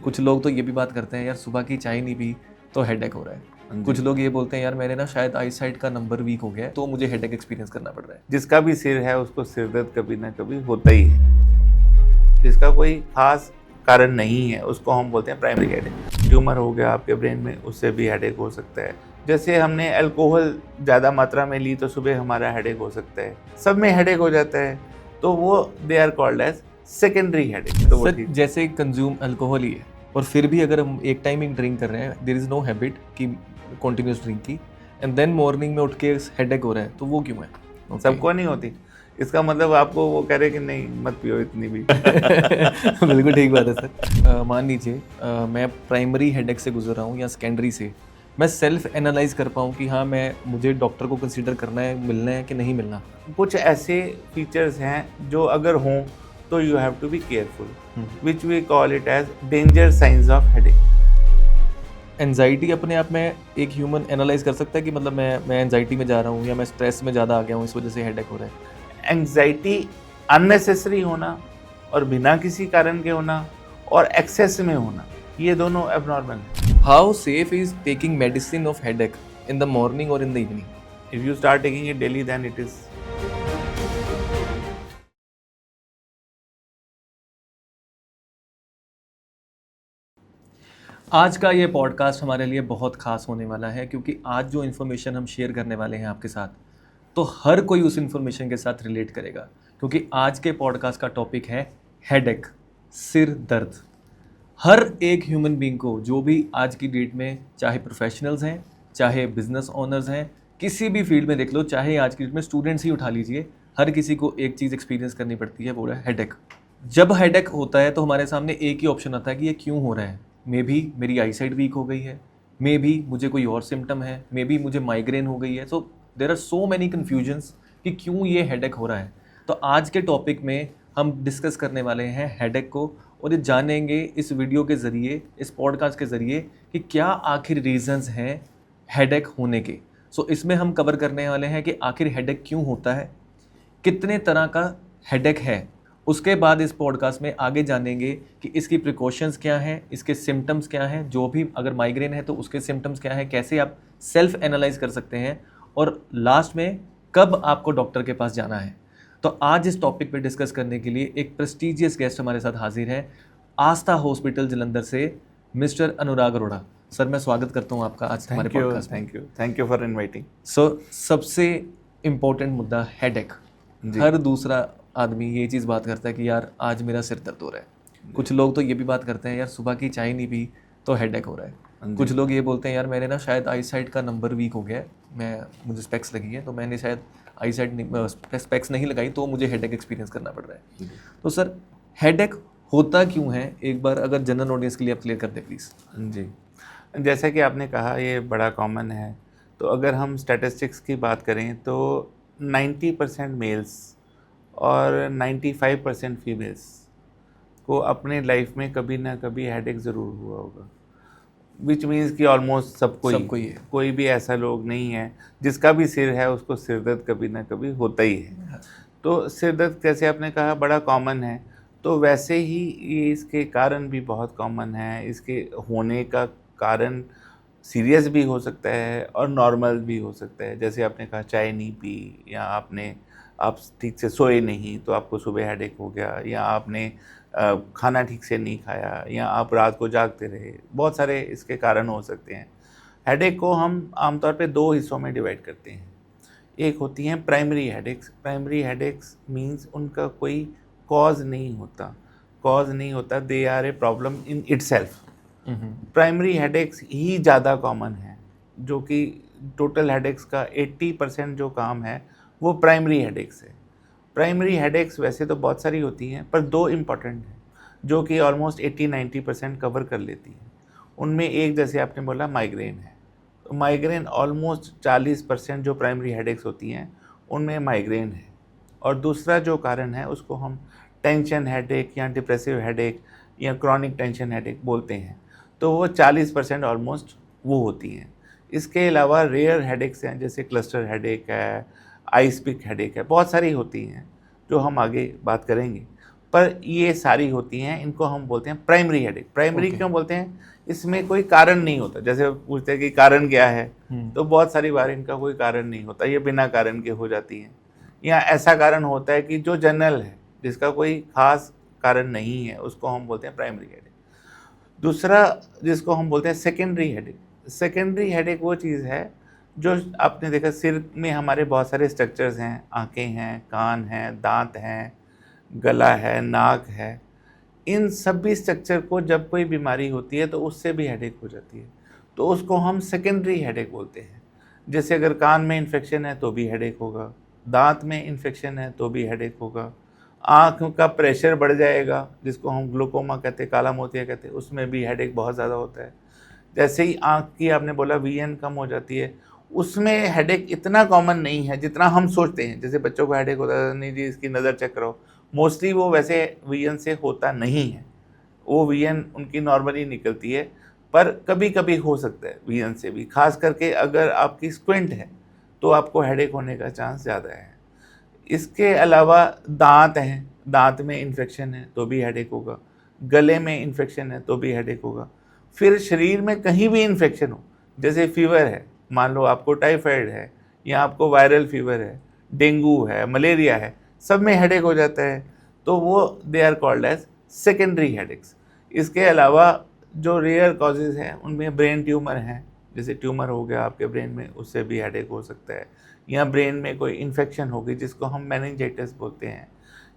कुछ लोग तो ये भी बात करते हैं यार सुबह की चाय नहीं पी तो हेडेक हो रहा है। कुछ लोग ये बोलते हैं यार मेरे ना शायद आई साइट का नंबर वीक हो गया है तो मुझे हेडेक एक्सपीरियंस करना पड़ रहा है। जिसका भी सिर है उसको सिर दर्द कभी ना कभी होता ही है। जिसका कोई खास कारण नहीं है उसको हम बोलते हैं प्राइमरी हेडेक। ट्यूमर हो गया आपके ब्रेन में, उससे भी हेडेक हो सकता है। जैसे हमने अल्कोहल ज़्यादा मात्रा में ली तो सुबह हमारा हेडेक हो सकता है। सब में हेडेक हो जाता है तो वो they are called as secondary headache. तो वो सर जैसे कंज्यूम अल्कोहल ही है और फिर भी अगर हम एक टाइम ही ड्रिंक कर रहे हैं, देयर इज नो हैबिट कि कंटिन्यूस ड्रिंक की, एंड देन मॉर्निंग में उठ के हेडेक हो रहा है तो वो क्यों है? Okay. सबको नहीं होती। इसका मतलब आपको वो कह रहे कि नहीं मत पियो इतनी भी। बिल्कुल ठीक बात है सर। मान लीजिए मैं प्राइमरी हेडेक से गुजर रहा हूँ या सेकेंडरी से, मैं सेल्फ एनालाइज कर पाऊँ कि हाँ मुझे डॉक्टर को कंसीडर करना है, मिलना है कि नहीं मिलना। कुछ ऐसे फीचर्स हैं जो अगर हों तो you have to be careful, which we call it as danger signs of headache. Anxiety अपने आप में एक ह्यूमन एनालाइज कर सकता है कि मतलब मैं एनजाइटी में जा रहा हूँ या मैं स्ट्रेस में ज़्यादा आ गया हूँ इस वजह से हेडेक हो रहा है। एंग्जाइटी अननेसेसरी होना और बिना किसी कारण के होना और एक्सेस में होना, ये दोनों एबनॉर्मल है। How safe is taking medicine of headache in the morning और in the evening? If you start taking it daily then it is. आज का ये पॉडकास्ट हमारे लिए बहुत खास होने वाला है क्योंकि आज जो इन्फॉर्मेशन हम शेयर करने वाले हैं आपके साथ, तो हर कोई उस इन्फॉर्मेशन के साथ रिलेट करेगा क्योंकि आज के पॉडकास्ट का टॉपिक है हेडेक, सिर दर्द। हर एक ह्यूमन बीइंग को, जो भी आज की डेट में चाहे प्रोफेशनल्स हैं, चाहे बिजनेस ओनर्स हैं, किसी भी फील्ड में देख लो, चाहे आज की डेट में स्टूडेंट्स ही उठा लीजिए, हर किसी को एक चीज़ एक्सपीरियंस करनी पड़ती है, वो है हेडेक। जब हेडेक होता है तो हमारे सामने एक ही ऑप्शन आता है कि ये क्यों हो रहा है। मे बी मेरी आई साइट वीक हो गई है, मे बी मुझे कोई और सिम्टम है, मे बी मुझे माइग्रेन हो गई है। So there are so many confusions कि क्यों ये हेडेक हो रहा है। तो आज के टॉपिक में हम डिस्कस करने वाले हैं हेडेक को और ये जानेंगे इस वीडियो के ज़रिए, इस पॉडकास्ट के ज़रिए कि क्या आखिर रीजंस हैं हेडेक होने के। सो इसमें हम कवर करने वाले हैं कि आखिर हेडेक क्यों होता है, कितने तरह का हेडेक है। उसके बाद इस पॉडकास्ट में आगे जानेंगे कि इसकी प्रिकॉशंस क्या हैं, इसके सिम्टम्स क्या हैं, जो भी अगर माइग्रेन है तो उसके सिम्टम्स क्या हैं, कैसे आप सेल्फ एनालाइज कर सकते हैं, और लास्ट में कब आपको डॉक्टर के पास जाना है। तो आज इस टॉपिक पे डिस्कस करने के लिए एक प्रेस्टिजियस गेस्ट हमारे साथ हाजिर है, आस्था हॉस्पिटल जलंधर से मिस्टर अनुराग अरोड़ा। सर मैं स्वागत करता हूँ आपका आज हमारे पॉडकास्ट में। Thank you for inviting. So सबसे इम्पोर्टेंट मुद्दा हेडेक। हर दूसरा आदमी ये चीज़ बात करता है कि यार आज मेरा सिर दर्द हो रहा है। कुछ लोग तो ये भी बात करते हैं यार सुबह की चाय नहीं पी तो हेडेक हो रहा है। कुछ लोग ये बोलते हैं यार मेरे ना शायद आई साइट का नंबर वीक हो गया है, मुझे स्पेक्स लगी है तो मैंने शायद आई साइट स्पेक्स नहीं लगाई तो मुझे हेडेक एक्सपीरियंस करना पड़ रहा है। तो सर हेडेक होता क्यों है, एक बार अगर जनरल ऑडियंस के लिए आप क्लियर कर दें प्लीज़। जी, जैसा कि आपने कहा ये बड़ा कॉमन है। तो अगर हम स्टैटिस्टिक्स की बात करें तो 90% मेल्स और 95% फीमेल्स को अपने लाइफ में कभी ना कभी हेडेक ज़रूर हुआ होगा। विच मीन्स कि ऑलमोस्ट सबको ही है। कोई भी ऐसा लोग नहीं है जिसका भी सिर है उसको सिर दर्द कभी ना कभी होता ही है। तो सिर दर्द जैसे आपने कहा बड़ा कॉमन है, तो वैसे ही ये इसके कारण भी बहुत कॉमन है। इसके होने का कारण सीरियस भी हो सकता है और नॉर्मल भी हो सकता है। जैसे आपने कहा चाय नहीं पी, या आप ठीक से सोए नहीं तो आपको सुबह हेडेक हो गया, या आपने खाना ठीक से नहीं खाया, या आप रात को जागते रहे। बहुत सारे इसके कारण हो सकते हैं। हेडेक को हम आमतौर पे दो हिस्सों में डिवाइड करते हैं। एक होती हैं primary headaches. Primary headaches means उनका कोई कॉज नहीं होता, they are a problem in itself. Primary headaches ही ज़्यादा कॉमन है, जो कि टोटल हेडेक्स का 80% जो काम है वो प्राइमरी हेडेक्स है। प्राइमरी हेडेक्स वैसे तो बहुत सारी होती हैं, पर दो इम्पॉर्टेंट हैं जो कि ऑलमोस्ट 80-90% कवर कर लेती हैं। उनमें एक, जैसे आपने बोला, माइग्रेन है। तो माइग्रेन ऑलमोस्ट 40% जो प्राइमरी हेडेक्स होती हैं उनमें माइग्रेन है। और दूसरा जो कारण है उसको हम टेंशन हेडेक या डिप्रेसिव हेडेक या क्रॉनिक टेंशन हेडेक बोलते हैं। तो वो 40% ऑलमोस्ट वो होती हैं। इसके अलावा रेयर हेडेक्स हैं, जैसे क्लस्टर हेडेक है, आइस पिक हेडेक है, बहुत सारी होती हैं जो हम आगे बात करेंगे। पर ये सारी होती हैं, इनको हम बोलते हैं प्राइमरी हेडेक। Primary Okay. क्यों बोलते हैं? इसमें कोई कारण नहीं होता। जैसे पूछते हैं कि कारण क्या है, तो बहुत सारी बार इनका कोई कारण नहीं होता, ये बिना कारण के हो जाती हैं। या ऐसा कारण होता है कि जो जनरल है, जिसका कोई खास कारण नहीं है, उसको हम बोलते हैं प्राइमरी हेडेक। दूसरा जिसको हम बोलते हैं सेकेंडरी हेडेक। सेकेंडरी हेडेक वो चीज़ है जो आपने देखा, सिर में हमारे बहुत सारे स्ट्रक्चर्स हैं, आंखें हैं, कान हैं, दांत हैं, गला है, नाक है। इन सभी स्ट्रक्चर को जब कोई बीमारी होती है तो उससे भी हेडेक हो जाती है, तो उसको हम सेकेंडरी हेडेक बोलते हैं। जैसे अगर कान में इन्फेक्शन है तो भी हेडेक होगा, दांत में इन्फेक्शन है तो भी हेडेक होगा, आँख का प्रेशर बढ़ जाएगा जिसको हम ग्लूकोमा कहते हैं, काला मोतिया कहते हैं, उसमें भी हेडेक बहुत ज़्यादा होता है। जैसे ही आँख की आपने बोला वीएन कम हो जाती है, उसमें हेडेक इतना कॉमन नहीं है जितना हम सोचते हैं। जैसे बच्चों को हेडेक होता है, नहीं जी इसकी नज़र चेक करो, मोस्टली वो वैसे वीएन से होता नहीं है, वो वीएन उनकी नॉर्मली निकलती है, पर कभी कभी हो सकता है वीएन से भी। खास करके अगर आपकी स्क्विंट है तो आपको हेडेक होने का चांस ज़्यादा है। इसके अलावा दांत हैं, दांत में इन्फेक्शन है तो भी हेडेक होगा, गले में इन्फेक्शन है तो भी हेडेक होगा। फिर शरीर में कहीं भी इन्फेक्शन हो, जैसे फीवर है, मान लो आपको टाइफाइड है या आपको वायरल फीवर है, डेंगू है, मलेरिया है, सब में हेडेक हो जाता है, तो वो they are called as secondary headaches. इसके अलावा जो रेयर कॉजेज़ हैं उनमें ब्रेन ट्यूमर हैं, जैसे ट्यूमर हो गया आपके ब्रेन में, उससे भी हेडेक हो सकता है, या ब्रेन में कोई इन्फेक्शन होगी जिसको हम मेनिंजाइटिस बोलते हैं,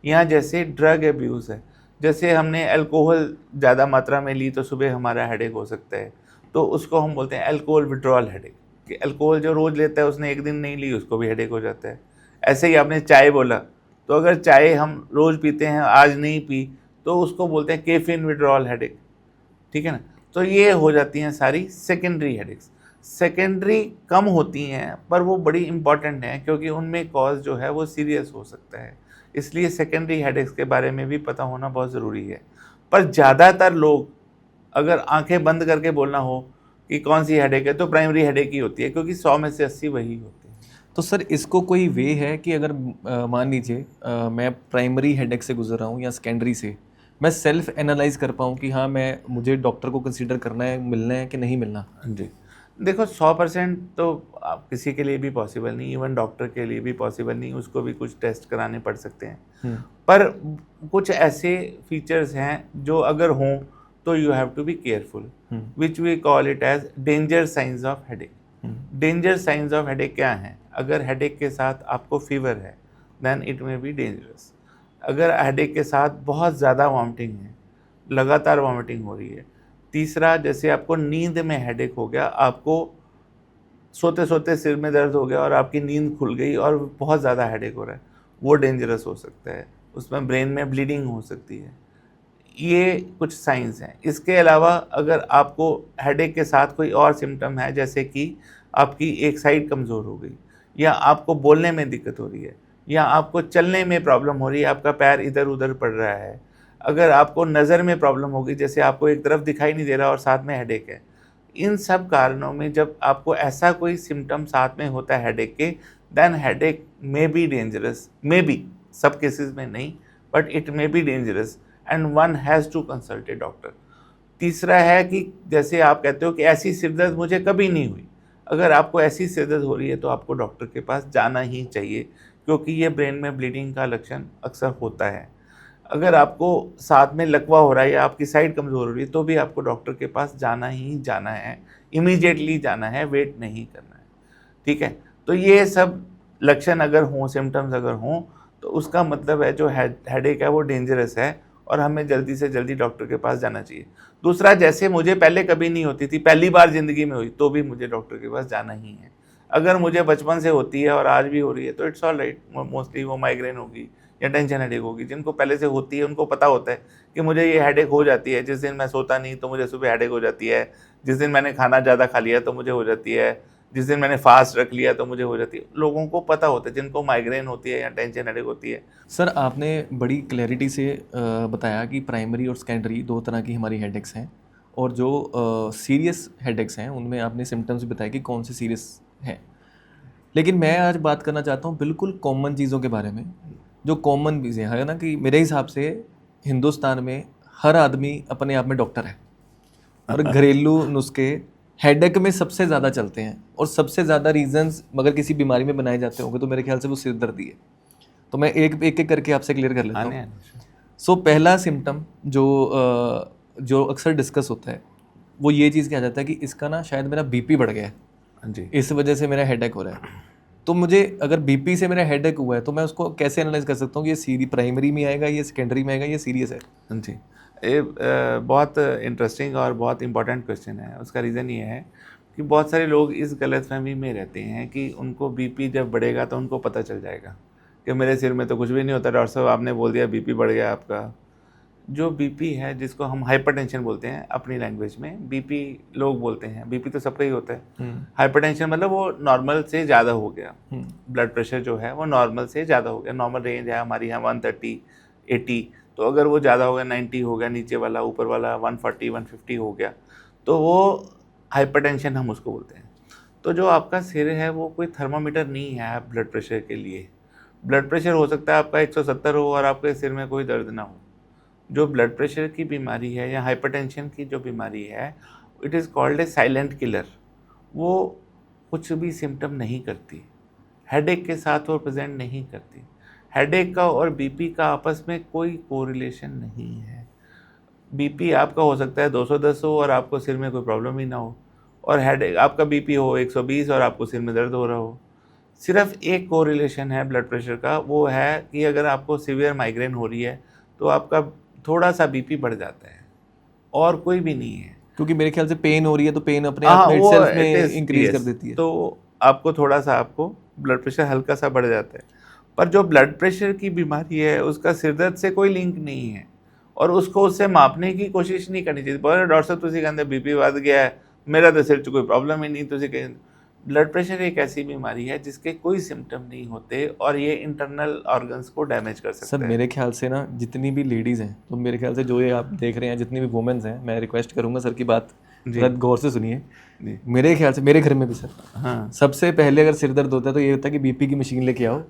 या जैसे ड्रग एब्यूज़ है, जैसे हमने अल्कोहल ज़्यादा मात्रा में ली तो सुबह हमारा हेडेक हो सकता है, तो उसको हम बोलते हैं अल्कोहल विड्रॉल हेडेक, कि अल्कोहल जो रोज़ लेता है उसने एक दिन नहीं ली, उसको भी हेडेक हो जाता है। ऐसे ही आपने चाय बोला, तो अगर चाय हम रोज़ पीते हैं, आज नहीं पी, तो उसको बोलते हैं कैफीन विड्रॉल हेडेक, ठीक है ना। तो ये हो जाती हैं सारी सेकेंडरी हेडेक्स। सेकेंडरी कम होती हैं पर वो बड़ी इंपॉर्टेंट हैं, क्योंकि उनमें कॉज जो है वो सीरियस हो सकता है, इसलिए सेकेंडरी हेडेक्स के बारे में भी पता होना बहुत ज़रूरी है। पर ज़्यादातर लोग अगर आंखें बंद करके बोलना हो कि कौन सी हेडेक है, तो प्राइमरी हेडेक ही होती है, क्योंकि 100 में से 80 वही होती है। तो सर इसको कोई वे है कि अगर मान लीजिए मैं प्राइमरी हेडेक से गुजर रहा हूँ या सेकेंडरी से, मैं सेल्फ एनालाइज कर पाऊँ कि हाँ मुझे डॉक्टर को कंसीडर करना है, मिलना है कि नहीं मिलना? जी, देखो 100% तो आप किसी के लिए भी पॉसिबल नहीं, इवन डॉक्टर के लिए भी पॉसिबल नहीं, उसको भी कुछ टेस्ट कराने पड़ सकते हैं। पर कुछ ऐसे फीचर्स हैं जो अगर हों तो you have to be careful, which we call it as danger signs of headache. Danger signs of headache क्या हैं? अगर हेडेक के साथ आपको फीवर है then it may be dangerous. अगर हेडेक के साथ बहुत ज़्यादा वॉमिटिंग है, लगातार वॉमिटिंग हो रही है। तीसरा, जैसे आपको नींद में हेडेक हो गया, आपको सोते सोते सिर में दर्द हो गया और आपकी नींद खुल गई और बहुत ज़्यादा हेडेक हो रहा है, वो डेंजरस हो सकता है, उसमें ब्रेन में ब्लीडिंग हो सकती है। ये कुछ साइंस हैं। इसके अलावा अगर आपको हेडेक के साथ कोई और सिम्टम है, जैसे कि आपकी एक साइड कमज़ोर हो गई, या आपको बोलने में दिक्कत हो रही है, या आपको चलने में प्रॉब्लम हो रही है, आपका पैर इधर उधर पड़ रहा है, अगर आपको नज़र में प्रॉब्लम होगी, जैसे आपको एक तरफ दिखाई नहीं दे रहा और साथ में हेडेक है, इन सब कारणों में जब आपको ऐसा कोई सिम्टम साथ में होता है हेडेक के, then headache may be dangerous, may be, सब केसेस में नहीं, but it may be dangerous and one has to consult a doctor. तीसरा है कि जैसे आप कहते हो कि ऐसी सिरदर्द मुझे कभी नहीं हुई, अगर आपको ऐसी सिरदर्द हो रही है तो आपको डॉक्टर के पास जाना ही चाहिए, क्योंकि ये ब्रेन में ब्लीडिंग का लक्षण अक्सर होता है। अगर आपको साथ में लकवा हो रहा है या आपकी साइड कमज़ोर हो रही है, तो भी आपको डॉक्टर के पास जाना ही जाना है, इमीडिएटली जाना है, वेट नहीं करना है, ठीक है। तो ये सब लक्षण अगर हों, सिम्टम्स अगर हों, तो उसका मतलब है जो हेडेक है वो डेंजरस है और हमें जल्दी से जल्दी डॉक्टर के पास जाना चाहिए। दूसरा, जैसे मुझे पहले कभी नहीं होती थी, पहली बार ज़िंदगी में हुई, तो भी मुझे डॉक्टर के पास जाना ही है। अगर मुझे बचपन से होती है और आज भी हो रही है तो इट्स ऑल राइट, मोस्टली वो माइग्रेन होगी या टेंशन हेडेक होगी। जिनको पहले से होती है उनको पता होता है कि मुझे ये हेडेक हो जाती है, जिस दिन मैं सोता नहीं तो मुझे सुबह हेडेक हो जाती है, जिस दिन मैंने खाना ज़्यादा खा लिया तो मुझे हो जाती है, जिस दिन मैंने फास्ट रख लिया तो मुझे हो जाती है। लोगों को पता होता है जिनको माइग्रेन होती है या टेंशन हेडेक होती है। सर आपने बड़ी क्लैरिटी से बताया कि प्राइमरी और सेकेंडरी दो तरह की हमारी हेडेक्स हैं, और जो सीरियस हेडेक्स हैं उनमें आपने सिम्टम्स भी बताया कि कौन से सीरियस हैं। लेकिन मैं आज बात करना चाहता हूँ बिल्कुल कॉमन चीज़ों के बारे में, जो कॉमन चीज़ें है ना, कि मेरे हिसाब से हिंदुस्तान में हर आदमी अपने आप में डॉक्टर है और घरेलू नुस्खे हेडेक में सबसे ज़्यादा चलते हैं और सबसे ज़्यादा रीजंस अगर किसी बीमारी में बनाए जाते होंगे तो मेरे ख्याल से वो सिर दर्दी है। तो मैं एक एक करके आपसे क्लियर कर लेता हूँ। सो पहला सिम्टम जो अक्सर डिस्कस होता है वो ये चीज़ कहा जाता है कि इसका ना शायद मेरा बीपी बढ़ गया है जी, इस वजह से मेरा हेडेक हो रहा है। तो मुझे अगर बीपी से मेरा हेडेक हुआ है तो मैं उसको कैसे एनालाइज कर सकता हूँ कि ये प्राइमरी में आएगा, ये सेकेंडरी में आएगा, ये सीरियस है? जी। ये बहुत इंटरेस्टिंग और बहुत इम्पोर्टेंट क्वेश्चन है। उसका रीज़न ये है कि बहुत सारे लोग इस गलतफहमी में रहते हैं कि उनको बीपी जब बढ़ेगा तो उनको पता चल जाएगा कि मेरे सिर में तो कुछ भी नहीं होता, डॉक्टर साहब आपने बोल दिया बीपी बढ़ गया आपका। जो बीपी है, जिसको हम हाइपरटेंशन बोलते हैं अपनी लैंग्वेज में, बीपी लोग बोलते हैं, बीपी तो सबका ही होता है। हाइपरटेंशन मतलब वो नॉर्मल से ज़्यादा हो गया, ब्लड प्रेशर जो है वो नॉर्मल से ज़्यादा हो गया। नॉर्मल रेंज है हमारी यहाँ 130, 80, तो अगर वो ज़्यादा हो गया, 90 हो गया नीचे वाला, ऊपर वाला 140, 150 हो गया, तो वो हाइपरटेंशन हम उसको बोलते हैं। तो जो आपका सिर है वो कोई थर्मामीटर नहीं है ब्लड प्रेशर के लिए। ब्लड प्रेशर हो सकता है आपका 170 हो और आपके सिर में कोई दर्द ना हो। जो ब्लड प्रेशर की बीमारी है या हाइपरटेंशन की जो बीमारी है, it is called a silent killer. वो कुछ भी सिम्टम नहीं करती, हेडेक के साथ वो प्रेजेंट नहीं करती। हेडेक का और बीपी का आपस में कोई कोरिलेशन नहीं है। बीपी आपका हो सकता है 210 हो और आपको सिर में कोई प्रॉब्लम ही ना हो, और हेडेक आपका बीपी हो 120 और आपको सिर में दर्द हो रहा हो। सिर्फ एक कोरिलेशन है ब्लड प्रेशर का, वो है कि अगर आपको सीवियर माइग्रेन हो रही है तो आपका थोड़ा सा बीपी बढ़ जाता है, और कोई भी नहीं है। क्योंकि मेरे ख्याल से पेन हो रही है तो पेन अपने आप में वो itself में इंक्रीज कर देती है। तो आपको थोड़ा सा आपको ब्लड प्रेशर हल्का सा बढ़ जाता है। पर जो ब्लड प्रेशर की बीमारी है उसका सिरदर्द से कोई लिंक नहीं है, और उसको उससे मापने की कोशिश नहीं करनी चाहिए। बोले डॉक्टर साहब तुसी कहते बीपी बढ़ गया है, मेरा तो सिर च कोई प्रॉब्लम ही नहीं। तुसी कहें ब्लड प्रेशर एक ऐसी बीमारी है जिसके कोई सिम्टम नहीं होते और ये इंटरनल ऑर्गन्स को डैमेज कर सकता सर है। मेरे ख्याल से ना जितनी भी लेडीज़ हैं, तो मेरे ख्याल से जो ये आप देख रहे हैं जितनी भी वुमेन्स हैं, मैं रिक्वेस्ट करूंगा सर की बात थोड़ा गौर से सुनिए। मेरे ख्याल से मेरे घर में भी सर, हाँ, सबसे पहले अगर सिर दर्द होता है तो ये होता है कि बीपी की मशीन लेके आओ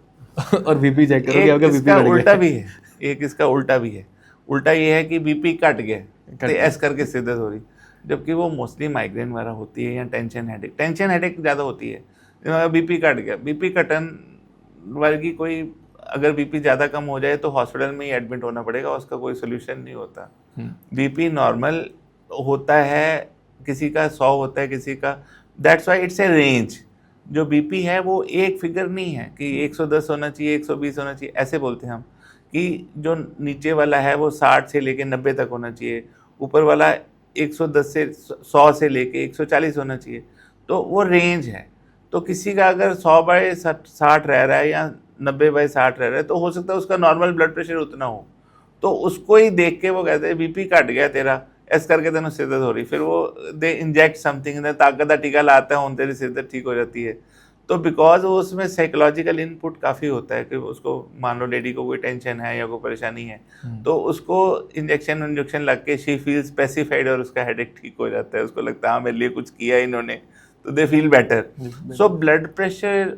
और बीपी चेक करो कि आपका बीपी इसका बढ़ गया। उल्टा भी है, एक इसका उल्टा भी है। उल्टा ये है कि बीपी कट गया तो ऐस करके सिर दर्द हो रही, जबकि वो मोस्टली माइग्रेन वगैरह होती है या टेंशन हेडेक ज़्यादा होती है। बीपी कट गया, बीपी कटन वर्गी कोई, अगर बीपी ज़्यादा कम हो जाए तो हॉस्पिटल में ही एडमिट होना पड़ेगा, उसका कोई सोल्यूशन नहीं होता। बीपी नॉर्मल होता है, किसी का 100 होता है, किसी का, that's why it's a range. जो बीपी है वो एक फिगर नहीं है कि 110 होना चाहिए, 120 होना चाहिए, ऐसे बोलते हैं हम कि जो नीचे वाला है वो 60 से लेके 90 तक होना चाहिए, ऊपर वाला 110 से 100 से लेके 140 होना चाहिए। तो वो रेंज है। तो किसी का अगर 100/60 रह रहा है या 90/60 रह रहा है तो हो सकता है उसका नॉर्मल ब्लड प्रेशर उतना हो, तो उसको ही देख के वो कहते हैं बीपी कट गया तेरा, ऐस करके तेन सिर दर्द हो रही, फिर वो दे इंजेक्ट समथिंग, ताकत का टीका लाता है, तेरी सिर दर्द ठीक हो जाती है। तो बिकॉज वो उसमें साइकोलॉजिकल इनपुट काफ़ी होता है कि उसको, मान लो लेडी को कोई टेंशन है या कोई परेशानी है, तो उसको इंजेक्शन लग के शी फील स्पेसिफाइड और उसका हेडेक ठीक हो जाता है, उसको लगता है हाँ मेरे लिए कुछ किया इन्होंने, तो they feel better. So blood pressure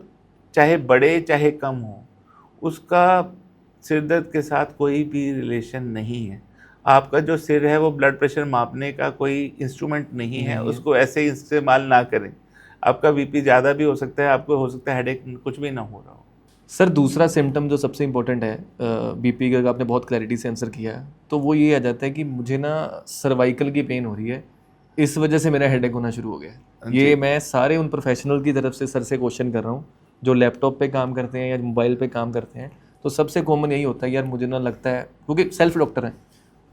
चाहे बढ़े चाहे कम हो, उसका सिरदर्द के साथ कोई भी रिलेशन नहीं है। आपका जो सिर है वो ब्लड प्रेशर मापने का कोई इंस्ट्रूमेंट नहीं है, उसको ऐसे इस्तेमाल ना करें। आपका बीपी ज़्यादा भी हो सकता है, आपको हो सकता है हेडेक कुछ भी ना हो रहा हो। सर दूसरा सिम्टम जो सबसे इम्पोर्टेंट है बीपी का, आपने बहुत क्लैरिटी से आंसर किया है, तो वो ये आ जाता है कि मुझे ना सर्वाइकल की पेन हो रही है, इस वजह से मेरा हेडेक होना शुरू हो गया है। ये मैं सारे उन प्रोफेशनल की तरफ से सर से क्वेश्चन कर रहा हूँ जो लैपटॉप पे काम करते हैं या मोबाइल पे काम करते हैं, तो सबसे कॉमन यही होता है यार मुझे ना लगता है, क्योंकि सेल्फ डॉक्टर है,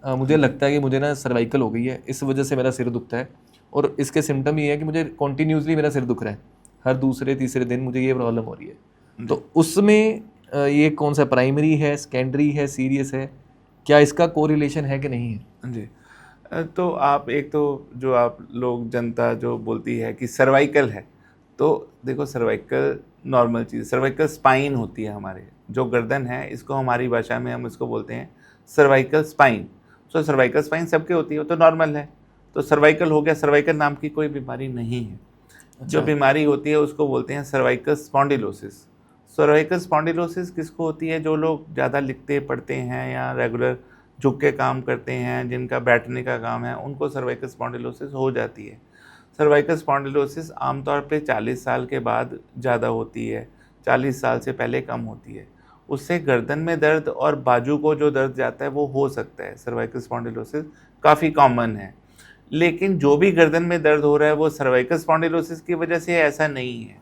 मुझे लगता है कि मुझे ना सर्वाइकल हो गई है, इस वजह से मेरा सिर दुखता है। और इसके सिम्टम ये है कि मुझे कॉन्टीन्यूसली मेरा सिर दुख रहा है, हर दूसरे तीसरे दिन मुझे ये प्रॉब्लम हो रही है। तो उसमें ये कौन सा प्राइमरी है, सेकेंडरी है, सीरियस है, क्या इसका कोरिलेशन है कि नहीं है? जी, तो आप एक तो जो आप लोग जनता जो बोलती है कि सर्वाइकल है, तो देखो सर्वाइकल नॉर्मल चीज़, सर्वाइकल स्पाइन होती है हमारे, जो गर्दन है इसको हमारी भाषा में हम इसको बोलते हैं सर्वाइकल स्पाइन। सो सर्वाइकल स्पाइन सबके होती है, वो तो नॉर्मल है, तो सर्वाइकल हो गया। सर्वाइकल नाम की कोई बीमारी नहीं है। जो बीमारी होती है उसको बोलते हैं सर्वाइकल स्पॉन्डिलोसिस। सर्वाइकल स्पॉन्डिलोसिस किसको होती है? जो लोग ज़्यादा लिखते पढ़ते हैं या रेगुलर झुक के काम करते हैं, जिनका बैठने का काम है, उनको सर्वाइकल स्पॉन्डिलोसिस हो जाती है। सर्वाइकल स्पॉन्डिलोसिस आमतौर पे 40 साल के बाद ज़्यादा होती है, 40 साल से पहले कम होती है। उससे गर्दन में दर्द और बाजू को जो दर्द जाता है वो हो सकता है। सर्वाइकल स्पॉन्डिलोसिस काफ़ी कॉमन है, लेकिन जो भी गर्दन में दर्द हो रहा है वो सर्वाइकल स्पॉन्डिलोसिस की वजह से ऐसा नहीं है।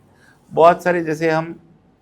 बहुत सारे जैसे हम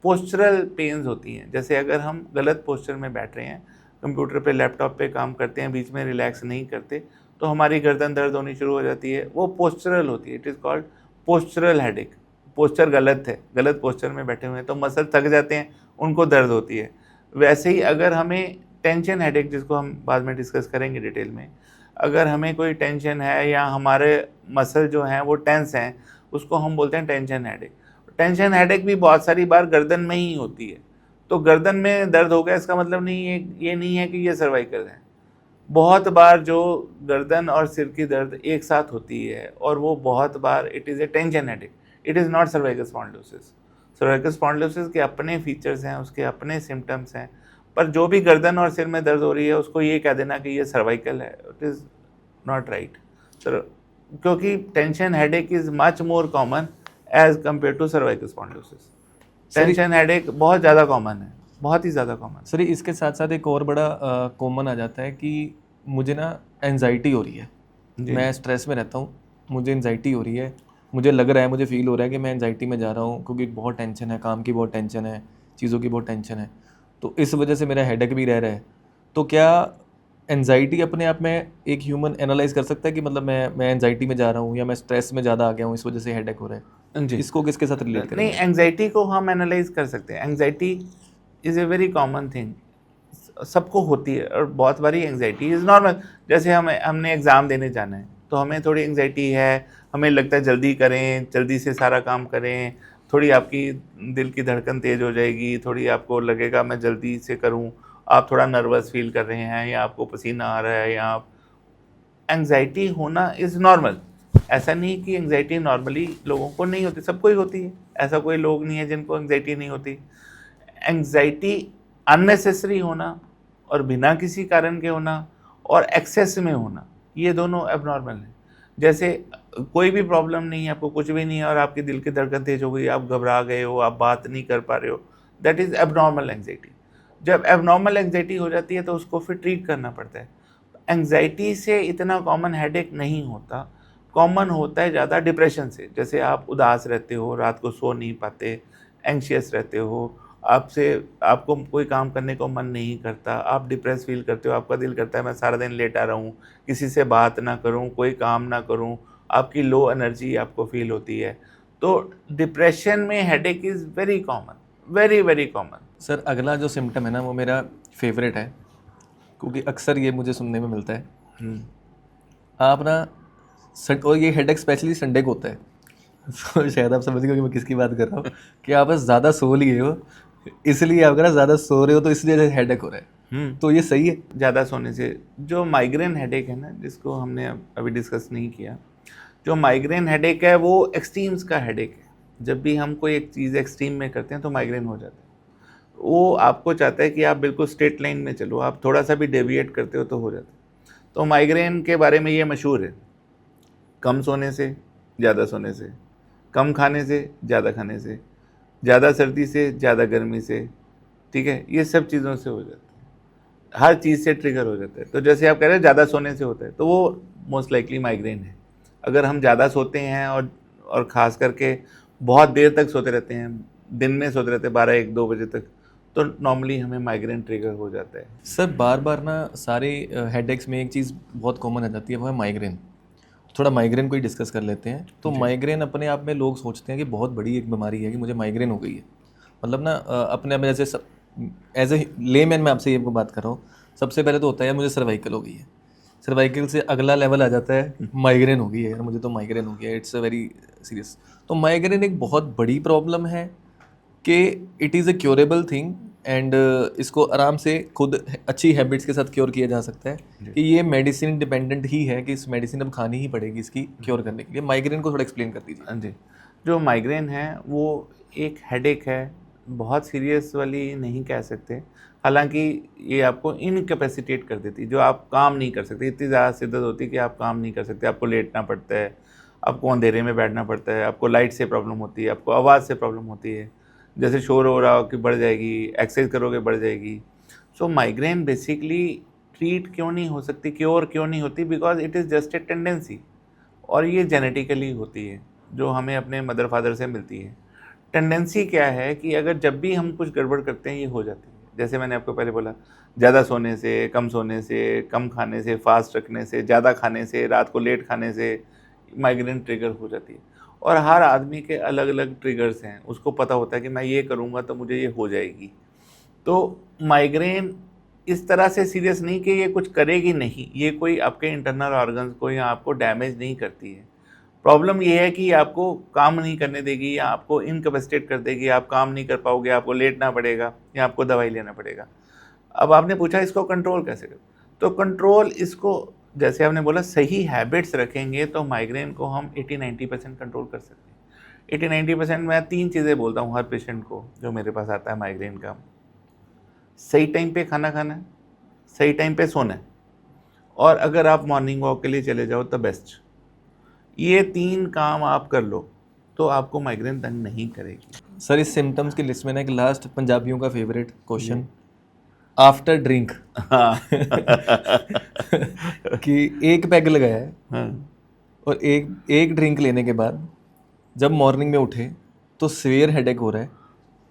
पोस्चरल पेन्स होती हैं, जैसे अगर हम गलत पोस्चर में बैठ रहे हैं, कंप्यूटर पे लैपटॉप पे काम करते हैं, बीच में रिलैक्स नहीं करते, तो हमारी गर्दन दर्द होनी शुरू हो जाती है, वो पोस्चरल होती है। It is called postural headache. Posture गलत है, गलत पोस्चर में बैठे हुए हैं तो मसल थक जाते हैं, उनको दर्द होती है। वैसे ही अगर हमें टेंशन हेडेक, जिसको हम बाद में डिस्कस करेंगे डिटेल में, अगर हमें कोई टेंशन है या हमारे मसल जो हैं वो टेंस हैं, उसको हम बोलते हैं टेंशन हेडेक। टेंशन हेडेक भी बहुत सारी बार गर्दन में ही होती है। तो गर्दन में दर्द हो गया इसका मतलब नहीं है, ये नहीं है कि ये सर्वाइकल है। बहुत बार जो गर्दन और सिर की दर्द एक साथ होती है और वो बहुत बार it is a tension headache, it is not cervical spondylosis. Cervical spondylosis के अपने फीचर्स हैं, उसके अपने सिम्टम्स हैं, पर जो भी गर्दन और सिर में दर्द हो रही है उसको ये कह देना कि ये सर्वाइकल है, it is not right sir, क्योंकि tension headache is much more common as compare to cervical spondylosis. Tension headache बहुत ज़्यादा कॉमन है, बहुत ही ज़्यादा कॉमन। सर इसके साथ साथ एक और बड़ा कॉमन आ जाता है कि मुझे ना एनजाइटी हो रही है, मैं स्ट्रेस में रहता हूँ, मुझे एनजाइटी हो रही है, मुझे लग रहा है, मुझे फील हो रहा है कि मैं एनजाइटी में जा रहा हूँ क्योंकि बहुत टेंशन है, काम की बहुत टेंशन है, चीज़ों की बहुत टेंशन है, तो इस वजह से मेरा हेडेक भी रह रहा है। तो क्या एनजाइटी अपने आप में एक ह्यूमन एनालाइज कर सकता है कि मतलब मैं एनजाइटी में जा रहा हूँ या मैं स्ट्रेस में ज़्यादा आ गया हूँ, इस वजह से हेडेक हो रहा है? जी, इसको किसके साथ रिलेट करेंगे? नहीं, एंग्जाइटी को हम एनालाइज कर सकते हैं। Anxiety is a very common thing, सबको होती है और बहुत बारी एंग्जाइटी इज़ नॉर्मल। जैसे हमने एग्ज़ाम देने जाना है तो हमें थोड़ी एंग्जाइटी है, हमें लगता है जल्दी करें, जल्दी से सारा काम करें, थोड़ी आपकी दिल की धड़कन तेज़ हो जाएगी, थोड़ी आपको लगेगा मैं जल्दी से करूं, आप थोड़ा नर्वस फील कर रहे हैं या आपको पसीना आ रहा है या आप, एंग्जाइटी होना इज़ नॉर्मल। ऐसा नहीं कि एंग्जाइटी नॉर्मली लोगों को नहीं होती, सबको ही होती है, ऐसा कोई लोग नहीं है जिनको एंग्जाइटी नहीं होती। एंग्जाइटी अननेसेसरी होना और बिना किसी कारण के होना और एक्सेस में होना, ये दोनों एबनॉर्मल हैं। जैसे कोई भी प्रॉब्लम नहीं है, आपको कुछ भी नहीं है और आपके दिल की धड़कन तेज हो गई, आप घबरा गए हो, आप बात नहीं कर पा रहे हो, दैट इज़ एबनॉर्मल एंग्जाइटी। जब एबनॉर्मल एंग्जाइटी हो जाती है तो उसको फिर ट्रीट करना पड़ता है। एंग्जाइटी से इतना कॉमन हेडेक नहीं होता, कॉमन होता है ज़्यादा डिप्रेशन से। जैसे आप उदास रहते हो, रात को सो नहीं पाते, एंग्शियस रहते हो, आपको कोई काम करने को मन नहीं करता, आप डिप्रेस फील करते हो, आपका दिल करता है मैं सारा दिन लेटा रहूं, किसी से बात ना करूं, कोई काम ना करूं, आपकी लो एनर्जी आपको फील होती है। तो डिप्रेशन में headache is very common, very very common. Sir अगला जो सिम्टम है ना वो मेरा फेवरेट है, क्योंकि अक्सर ये मुझे सुनने में मिलता है। आप ना और ये हेडेक स्पेशली संडे को होता है तो शायद आप समझ गए कि मैं किसकी बात कर रहा हूँ कि आप बस ज़्यादा सो लिए हो, इसलिए आप ना ज़्यादा सो रहे हो तो इसलिए हेडेक हो रहा है। तो ये सही है? ज़्यादा सोने से जो माइग्रेन हेडेक है ना, जिसको हमने अभी डिस्कस नहीं किया, जो माइग्रेन हेडेक है वो एक्सट्रीम्स का हेडेक है। जब भी हम कोई एक चीज़ एक्सट्रीम में करते हैं तो माइग्रेन हो जाता है। वो आपको चाहता है कि आप बिल्कुल स्ट्रेट लाइन में चलो, आप थोड़ा सा भी डेविएट करते हो तो हो जाता है। तो माइग्रेन के बारे में ये मशहूर है, कम सोने से, ज़्यादा सोने से, कम खाने से, ज़्यादा खाने से, ज़्यादा सर्दी से, ज़्यादा गर्मी से, ठीक है, ये सब चीज़ों से हो जाता है, हर चीज़ से ट्रिगर हो जाता है। तो जैसे आप कह रहे हैं ज़्यादा सोने से होता है, तो वो मोस्ट लाइकली माइग्रेन है। अगर हम ज़्यादा सोते हैं और ख़ास करके बहुत देर तक सोते रहते हैं, दिन में सोते रहते हैं 12-1-2 बजे तक, तो नॉर्मली हमें माइग्रेन ट्रिगर हो जाता है। सर बार बार ना सारे हेडेक्स में एक चीज़ बहुत कॉमन आ जाती है, वो है माइग्रेन। थोड़ा माइग्रेन को ही डिस्कस कर लेते हैं। तो माइग्रेन अपने आप में लोग सोचते हैं कि बहुत बड़ी एक बीमारी है कि मुझे माइग्रेन हो गई है, मतलब ना अपने आप में जैसे एज ए लेमैन मैं आपसे ये बात कर रहा हूँ, सबसे पहले तो होता है मुझे सर्वाइकल हो गई है, सर्वाइकल से अगला लेवल आ जाता है माइग्रेन हो गई है, यार मुझे तो माइग्रेन हो गया, इट्स अ वेरी सीरियस। तो माइग्रेन एक बहुत बड़ी प्रॉब्लम है कि it is a curable thing and इसको आराम से खुद अच्छी हैबिट्स के साथ क्योर किया जा सकता है कि ये मेडिसिन डिपेंडेंट ही है कि इस मेडिसिन अब खानी ही पड़ेगी इसकी क्योर करने के लिए। माइग्रेन को थोड़ा एक्सप्लेन कर दीजिए। हाँ जी, जो माइग्रेन है वो एक हेडेक है, बहुत सीरियस वाली नहीं कह सकते, हालांकि ये आपको इनकैपेसिटेट कर देती है, जो आप काम नहीं कर सकते। इतनी ज़्यादा शिद्दत होती है कि आप काम नहीं कर सकते, आपको लेटना पड़ता है, आपको अंधेरे में बैठना पड़ता है, आपको लाइट से प्रॉब्लम होती है, आपको आवाज़ से प्रॉब्लम होती है, जैसे शोर हो रहा हो कि बढ़ जाएगी, एक्सरसाइज करोगे बढ़ जाएगी। सो माइग्रेन बेसिकली ट्रीट क्यों नहीं हो सकती, क्योर क्यों नहीं होती? Because it is just a tendency, और ये जेनेटिकली होती है, जो हमें अपने मदर फादर से मिलती है। टेंडेंसी क्या है कि अगर जब भी हम कुछ गड़बड़ करते हैं ये हो जाती है। जैसे मैंने आपको पहले बोला, ज़्यादा सोने से, कम खाने से, फास्ट रखने से, ज़्यादा खाने से, रात को लेट खाने से माइग्रेन ट्रिगर हो जाती है। और हर आदमी के अलग अलग ट्रिगर्स हैं, उसको पता होता है कि मैं ये करूँगा तो मुझे ये हो जाएगी। तो माइग्रेन इस तरह से सीरियस नहीं कि ये कुछ करेगी नहीं, ये कोई आपके इंटरनल ऑर्गन्स को या आपको डैमेज नहीं करती है। प्रॉब्लम ये है कि आपको काम नहीं करने देगी, या आपको इनकैपेसिटेट कर देगी, आप काम नहीं कर पाओगे, आपको लेटना पड़ेगा या आपको दवाई लेना पड़ेगा। अब आपने पूछा इसको कंट्रोल कैसे करें, तो कंट्रोल इसको, जैसे आपने बोला, सही हैबिट्स रखेंगे तो माइग्रेन को हम 80-90% कंट्रोल कर सकते हैं। 80-90% मैं 3 चीज़ें बोलता हूँ हर पेशेंट को जो मेरे पास आता है माइग्रेन का। सही टाइम पे खाना खाना है, सही टाइम पे सोना है, और अगर आप मॉर्निंग वॉक के लिए चले जाओ तो बेस्ट। ये 3 काम आप कर लो तो आपको माइग्रेन तंग नहीं करेगी। सर इस सिम्टम्स की लिस्ट में ना एक लास्ट पंजाबियों का फेवरेट क्वेश्चन, आफ्टर ड्रिंक हाँ कि एक पैग लगाया है हाँ। और एक ड्रिंक लेने के बाद जब मॉर्निंग में उठे तो सिवियर हेडेक हो रहा है।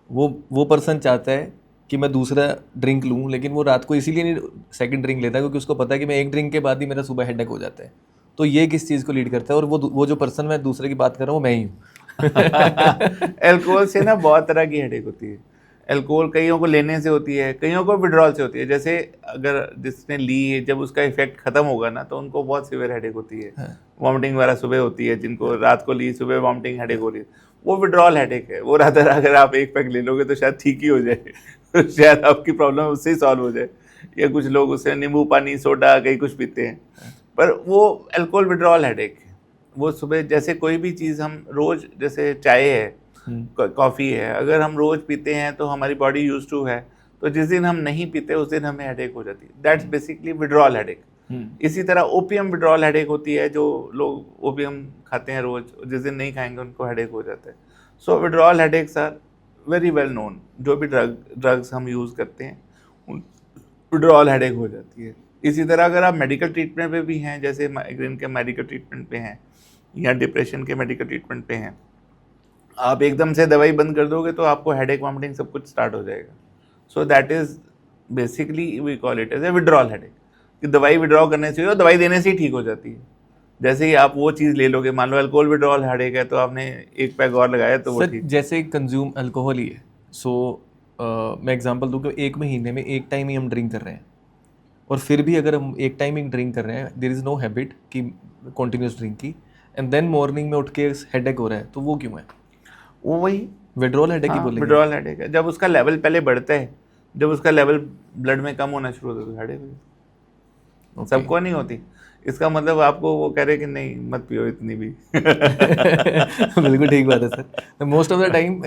वो पर्सन चाहता है कि मैं दूसरा ड्रिंक लूँ, लेकिन वो रात को इसीलिए नहीं सेकंड ड्रिंक लेता क्योंकि उसको पता है कि मैं एक ड्रिंक के बाद ही मेरा सुबह हेडेक हो जाता है। तो ये किस चीज़ को लीड करता है? और वो जो पर्सन मैं दूसरे की बात कर रहा हूँ वो मैं ही हूँ। अल्कोहल से ना बहुत तरह की हेडेक होती है। अल्कोहल कईयों को लेने से होती है, कईयों को विड्रॉल से होती है। जैसे अगर जिसने ली है, जब उसका इफेक्ट खत्म होगा ना तो उनको बहुत सीवियर हेडेक होती है, वॉमिटिंग वगैरह सुबह होती है। जिनको रात को ली, सुबह वॉमिटिंग हेडेक हो रही है, वो विड्रॉल हेडेक है। वो रात अगर आप एक पैक ले लोगे तो शायद ठीक ही हो जाए शायद आपकी प्रॉब्लम उससे ही सॉल्व हो जाए। या कुछ लोग उससे नींबू पानी, सोडा, कई कुछ पीते हैं, पर वो अल्कोहल विड्रॉल हेडेक है। वो सुबह जैसे कोई भी चीज़ हम रोज़, जैसे चाय है, कॉफ़ी है, अगर हम रोज़ पीते हैं तो हमारी बॉडी यूज टू है, तो जिस दिन हम नहीं पीते उस दिन हमें हेडेक हो जाती है। That's basically withdrawal headache. इसी तरह ओपियम विड्रॉल हेडेक होती है, जो लोग ओपियम खाते हैं रोज़, जिस दिन नहीं खाएंगे उनको हेडेक हो जाता है। So withdrawal headaches are very well known. जो भी ड्रग्स हम यूज़ करते हैं विड्रॉल हेडेक हो जाती है। इसी तरह अगर आप मेडिकल ट्रीटमेंट पे भी हैं, जैसे माइग्रेन के मेडिकल ट्रीटमेंट पे हैं या डिप्रेशन के मेडिकल ट्रीटमेंट पे हैं, आप एकदम से दवाई बंद कर दोगे तो आपको हेडेक, वॉमिटिंग सब कुछ स्टार्ट हो जाएगा। So that is basically we call it as a withdrawal headache, कि दवाई विड्रॉ करने से और दवाई देने से ही ठीक हो जाती है। जैसे ही आप वो चीज़ ले लोगे, मान लो अल्कोहल विड्रॉल हेडेक है तो आपने एक पैक और लगाया तो वो सर ठीक। जैसे कंज्यूम अल्कोहल ही है, सो मैं एग्जांपल दूं कि एक महीने में एक टाइम ही हम ड्रिंक कर रहे हैं, और फिर भी अगर हम एक टाइम ही ड्रिंक कर रहे हैं, देयर इज़ नो हैबिट कि कॉन्टिन्यूस ड्रिंक की, एंड देन मॉर्निंग में उठ के हेडेक हो रहा है, तो वो क्यों है? वो वही विड्रॉल हेडेक ही हाँ, बोलेंगे। विड्रॉल हेडेक है। जब उसका लेवल पहले बढ़ता है, जब उसका लेवल ब्लड में कम होना शुरू होता है तो हेडेक हो जाती है। सबको नहीं होती। इसका मतलब आपको वो कह रहे कि नहीं मत पियो इतनी भी बिल्कुल ठीक बात है sir. Most of the time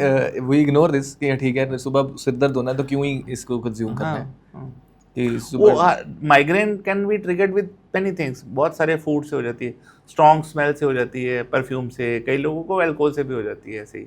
we ignore this कि ठीक है सुबह सिर दर्द होना है तो क्यों ही इसको कंज्यूम करना है। हाँ, कि वो सुबह migraine can be triggered with many things. बहुत सारे फूड से हो जाती है, स्ट्रॉन्ग स्मेल से हो जाती है, परफ्यूम से, कई लोगों को अल्कोहल से भी हो जाती है ऐसे ही।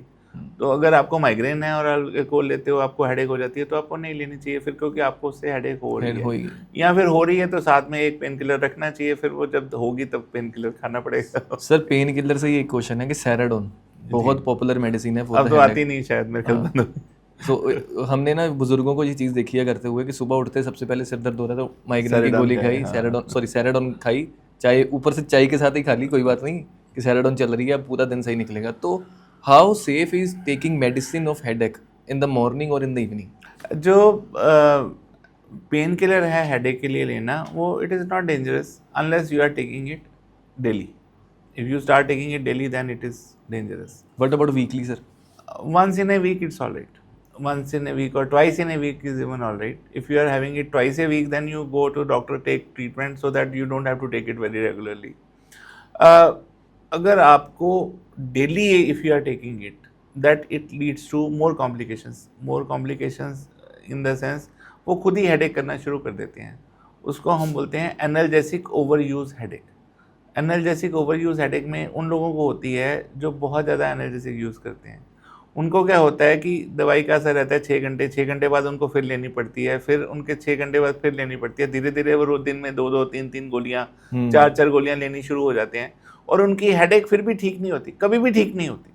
तो अगर आपको माइग्रेन है और अल्कोहल लेते हो, आपको हेडेक हो जाती है, तो आपको नहीं लेनी चाहिए फिर, क्योंकि आपको उससे हेडेक हो रही हेड हो है। ही या फिर हो रही है तो साथ में एक पेन किलर रखना चाहिए, फिर वो जब होगी तब पेन किलर खाना पड़ेगा। सर पेन किलर से ये एक क्वेश्चन है कि सैराडोन बहुत पॉपुलर मेडिसिन है अब तो आती नहीं शायद, मेरे ख्याल बंद हो गई। सो हमने ना बुजुर्गों को ये चीज़ देखी है करते हुए कि सुबह उठते सबसे पहले सिर दर्द हो रहा है तो माइग्रेन की सैराडोन गोली खाए, खाई, हाँ। सैराडोन खाई, चाय ऊपर से चाय के साथ ही खा ली, कोई बात नहीं कि सैराडोन चल रही है, अब पूरा दिन सही निकलेगा। तो how safe is taking medicine of headache in the morning और इन द इवनिंग? जो पेन किलर है हेडेक के लिए लेना, वो it is not dangerous unless you are taking it daily. If you start taking it daily then it is dangerous. What about weekly sir? Once in a week it's all right. Once in a week or twice in a week is even all right. If you are having it twice a week, then you go to doctor, take treatment so that you don't have to take it very regularly. अगर आपको daily if you are taking it, that it leads to more complications in the sense वो खुद ही headache करना शुरू कर देते हैं। उसको हम बोलते हैं analgesic over use headache. Analgesic over use headache में उन लोगों को होती है जो बहुत ज़्यादा एनाल्जेसिक यूज़ करते हैं। उनको क्या होता है कि दवाई का असर रहता है 6 घंटे, 6 घंटे बाद उनको फिर लेनी पड़ती है, फिर उनके 6 घंटे बाद फिर लेनी पड़ती है। धीरे धीरे वो दिन में 2-2, 3-3 गोलियाँ, 4-4 गोलियाँ लेनी शुरू हो जाते हैं और उनकी हेडेक फिर भी ठीक नहीं होती, कभी भी ठीक नहीं होती।